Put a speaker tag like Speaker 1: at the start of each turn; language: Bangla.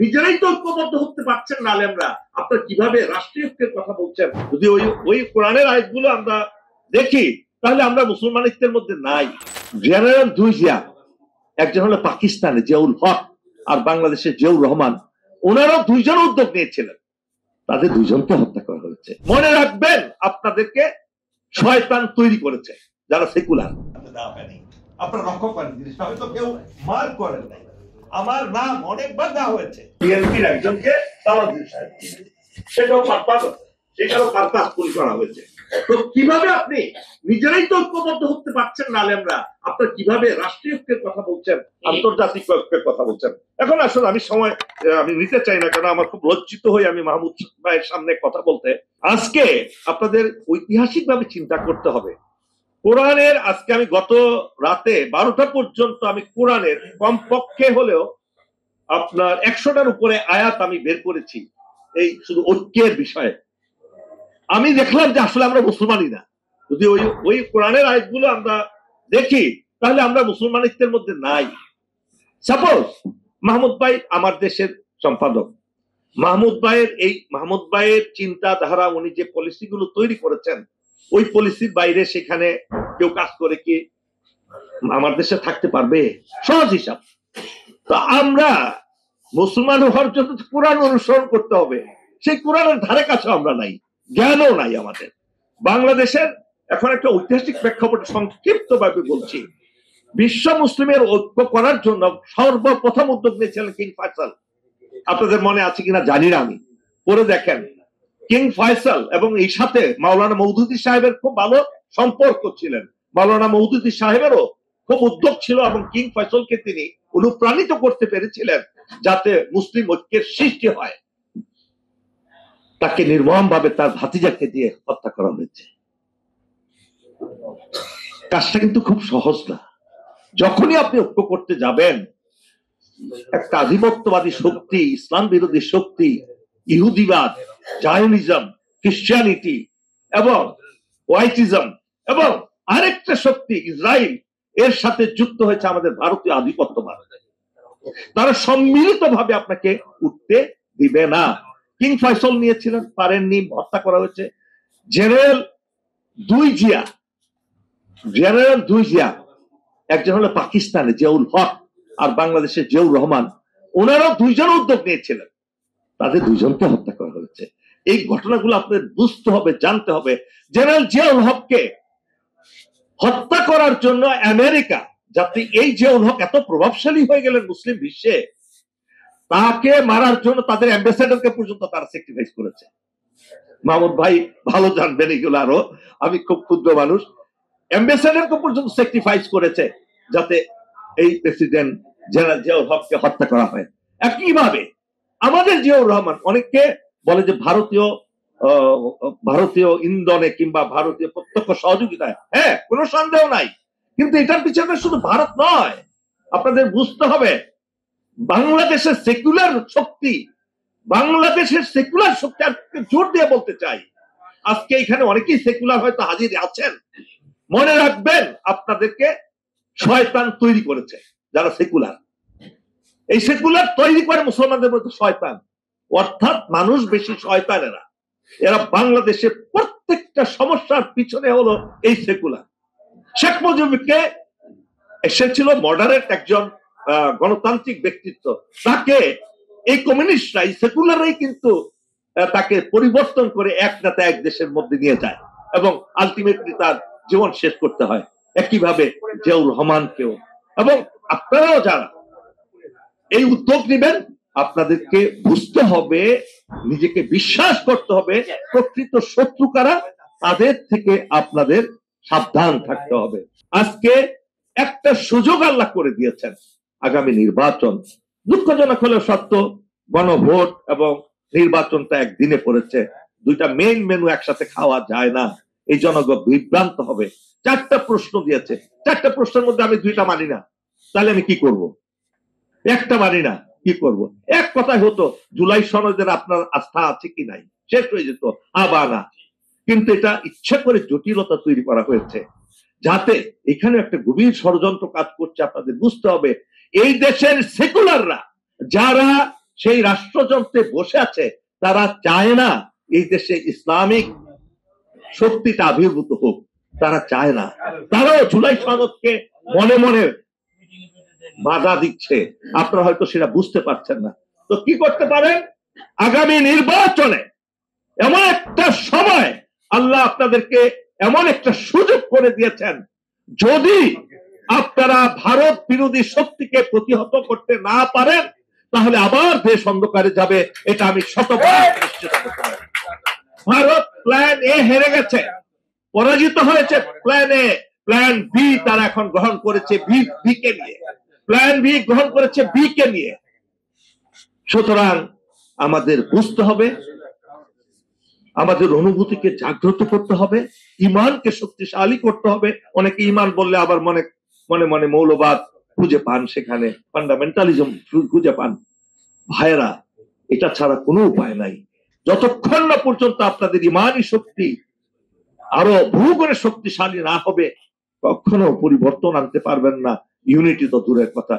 Speaker 1: নিজেরাই তো ঐক্যবদ্ধ হতে পারছেন না আলেমরা, আপনারা কিভাবে রাষ্ট্রীয় ঐক্যের কথা বলছেন? যদি ওই কোরআনের আয়াতগুলো আমরা দেখি তাহলে আমরা মুসলমানিত্বের মধ্যে নাই। জেনারেল দুই জিয়া, একজন হলো পাকিস্তানে জিয়াউল হক আর বাংলাদেশের জিয়াউর রহমান, ওনারাও দুইজন উদ্যোগ নিয়েছিলেন, তাদের দুইজনকে হত্যা করা হয়েছে। মনে রাখবেন আপনাদেরকে শয়তান তৈরি করেছে যারা সেকুলার। আপনারা লক্ষ্য করেন জিনিসটা, হয়তো কেউ মার করেন নাই, আমার নাম অনেকবার দেওয়া হয়েছে বিএনপির একজনকে সেটাও পারপাস করা হয়েছে। তো কিভাবে আপনি নিজেরাই তো ঐক্যবদ্ধ হতে পারছেন না আলেমরা, আপনারা কিভাবে রাষ্ট্রীয় ঐক্যের কথা বলছেন, আন্তর্জাতিক ঐক্যের কথা বলছেন? এখন আসলে আমি নিতে চাই না, কারণ আমার খুব লজ্জিত হই আমি মাহমুদ ভাইয়ের সামনে কথা বলতে। আজকে আপনাদের ঐতিহাসিক ভাবে চিন্তা করতে হবে। কোরআনের আজকে আমি গত রাতে 12টা পর্যন্ত আমি কোরআনের কমপক্ষে হলেও আপনার 100টার উপরে আয়াত আমি বের করেছি এই শুধু ঐক্যের বিষয়ে। আমি দেখলাম যে আসলে আমরা মুসলমানই না। যদি ওই কোরআনের আয়াতগুলো আমরা দেখি তাহলে আমরা মুসলমানিত্বের মধ্যে নাই। সাপোজ মাহমুদ ভাই আমার দেশের সম্পাদক, মাহমুদ ভাইয়ের চিন্তাধারা, উনি যে পলিসিগুলো তৈরি করেছেন ওই পলিসির বাইরে সেখানে কেউ কাজ করে কি আমার দেশে থাকতে পারবে? সহজ হিসাব। তো আমরা মুসলমান হওয়ার জন্য কোরআন অনুসরণ করতে হবে, সেই কোরআনের ধারে কাছে আমরা নাই, জ্ঞানও নাই আমাদের। বাংলাদেশের এখন একটা ঐতিহাসিক প্রেক্ষাপট সংক্ষিপ্ত ভাবে বলছি। বিশ্ব মুসলিমের ঐক্য করার জন্য সর্বপ্রথম উদ্যোগ নিয়েছিলেন কিং ফয়সাল। আপনাদের মনে আছে কিনা জানি না, আমি পড়ে দেখেন। কিং ফয়সাল এবং এই সাথে মাওলানা মওদুদী সাহেবের খুব ভালো সম্পর্ক ছিলেন। মাওলানা মওদুদী সাহেবেরও খুব উদ্যোগ ছিল এবং কিং ফয়সালকে তিনি অনুপ্রাণিত করতে পেরেছিলেন যাতে মুসলিম ঐক্যের সৃষ্টি হয়। তাকে নির্মম ভাবে তার ভাতিজাকে দিয়ে হত্যা করা হয়েছে। কাজটা কিন্তু খুব সহজ না। যখনই আপনি ঐক্য করতে যাবেন, একটা আধিপত্যবাদী শক্তি, ইসলাম বিরোধী শক্তি, ইহুদিবাদ, জায়নিজম, খ্রিস্টানিটি এবং হোয়াইটিজম এবং আরেকটা শক্তি ইসরায়েল, এর সাথে যুক্ত হয়েছে আমাদের ভারতীয় আধিপত্যবাদ। তারা সম্মিলিত ভাবে আপনাকে উঠতে দিবে না। কিং ফয়সাল নিয়েছিলেন, পারেননি, হত্যা করা হয়েছে। জেনারেল দুই জিয়া, একজন হলো পাকিস্তানে জিয়াউল হক আর বাংলাদেশের জিয়াউর রহমান, ওনারাও দুইজন উদ্যোগ নিয়েছিলেন, তাদের দুইজনকে হত্যা করা হয়েছে। এই ঘটনাগুলো আপনাদের বুঝতে হবে, জানতে হবে। জেনারেল জিয়াউল হককে হত্যা করার জন্য আমেরিকা, যাতে এই জিয়াউল হক এত প্রভাবশালী হয়ে গেলেন মুসলিম বিশ্বে, তাকে মারার জন্য তাদের অ্যাম্বাসেডরকে পর্যন্ত তারা স্যাক্রিফাইস করেছে। মাহমুদ ভাই ভালো জানবেন এগুলো, আরো আমি খুব ক্ষুদ্র মানুষ। অ্যাম্বাসেডরকে পর্যন্ত স্যাক্রিফাইস করেছে যাতে এই প্রেসিডেন্ট জেনারেল জিয়াউল হককে হত্যা করা হয়। একইভাবে আমাদের জিয়াউর রহমান, অনেককে বলে যে ভারতীয় ইন্ধনে কিংবা ভারতীয় প্রত্যক্ষ সহযোগিতায়, হ্যাঁ কোনো সন্দেহ নাই, কিন্তু এটার পিছনে শুধু ভারত নয়। আপনাদের বুঝতে হবে বাংলাদেশের সেকুলার শক্তি, আজকে জোর দিয়ে বলতে চাই, আজকে এখানে অনেকেই সেকুলার হয়তো হাজির আছেন। মনে রাখবেন আপনাদেরকে শয়তান তৈরি করেছে যারা সেকুলার। এই সেকুলার তৈরি করে মুসলমানদের মধ্যে শয়তান, অর্থাৎ মানুষ বেশি শয়তানেরা। এরা বাংলাদেশের প্রত্যেকটা সমস্যার পিছনে হলো এই সেকুলার। শেখ মুজিবকে, সে ছিল মডারেট একজন গণতান্ত্রিক ব্যক্তিত্ব, তাকে এই কমিউনিস্টরা, এই সেকুলারই কিন্তু তাকে পরিবর্তন করে এক নেতা এক দেশের মধ্যে নিয়ে যায় এবং আলটিমেটলি তার জীবন শেষ করতে হয়। একইভাবে জিয়াউর রহমানকেও। এবং আপনারাও যারা এই উদ্যোগ নেবেন, আপনাদেরকে বুঝতে হবে, নিজেকে বিশ্বাস করতে হবে প্রকৃত শত্রু কারা, তাদের থেকে আপনাদের সাবধান থাকতে হবে। আজকে একটা সুযোগ আল্লাহ করে দিয়েছেন, আগামী নির্বাচন। দুঃখজনক হলেও সত্য, গণভোট এবং নির্বাচনটা একদিনে পড়েছে। দুইটা মেইন মেনু একসাথে খাওয়া যায় না, এই জনগণ বিভ্রান্ত হবে। 4টা প্রশ্ন দিয়েছে, 4টা প্রশ্নের মধ্যে আমি 2টা মানি না, তাহলে আমি কি করব? একটা মানি না, কি করব? এক কথায় হতো জুলাই সনদের আপনার আস্থা আছে কি নাই, শেষ হয়ে যেত আবার না। কিন্তু এটা ইচ্ছা করে জটিলতা তৈরি করা হয়েছে, যাতে এখানে একটা গভীর ষড়যন্ত্র কাজ করছে। আপনাদের বুঝতে হবে এই দেশের সেকুলাররা যারা সেই রাষ্ট্রযন্ত্রে বসে আছে, তারা চায় না এই দেশে ইসলামিক শক্তিটা আবির্ভূত হোক, তারা চায় না। তারাও জুলাই সনদকে মনে মনে বাধা দিচ্ছে, আপনারা হয়তো সেটা বুঝতে পারছেন না। তো কি করতে পারেন? আগামী নির্বাচনে এমন একটা সময় আল্লাহ আপনাদেরকে এমন একটা সুযোগ করে দিয়েছেন, যদি আপনারা ভারত বিরোধী শক্তিকে প্রতিহত করতে না পারেন, তাহলে আবার দেশ অন্ধকারে যাবে, এটা আমি শতভাগ নিশ্চিত করতে পারি। ভারত প্ল্যান এ হেরে গেছে, পরাজিত হয়েছে প্ল্যান এ, প্ল্যান বি তারা এখন গ্রহণ করেছে বি কে নিয়ে, প্ল্যান বি গ্রহণ করেছে বি কে নিয়ে। সুতরাং আমাদের বুঝতে হবে, আমাদের অনুভূতিকে জাগ্রত করতে হবে, ইমানকে শক্তিশালী করতে হবে। অনেকে ইমান বললে আবার মনে মনে মনে মৌলবাদ খুঁজে পান, সেখানে ফান্ডামেন্টালিজম খুঁজে পান। ভাইয়েরা, এটা ছাড়া কোনো উপায় নাই। যতক্ষণ না পর্যন্ত আপনাদের ইমানি শক্তি আরো বহুগুণে শক্তিশালী না হবে, কখনো পরিবর্তন আনতে পারবেন না। ইউনিটি তো দূরের কথা।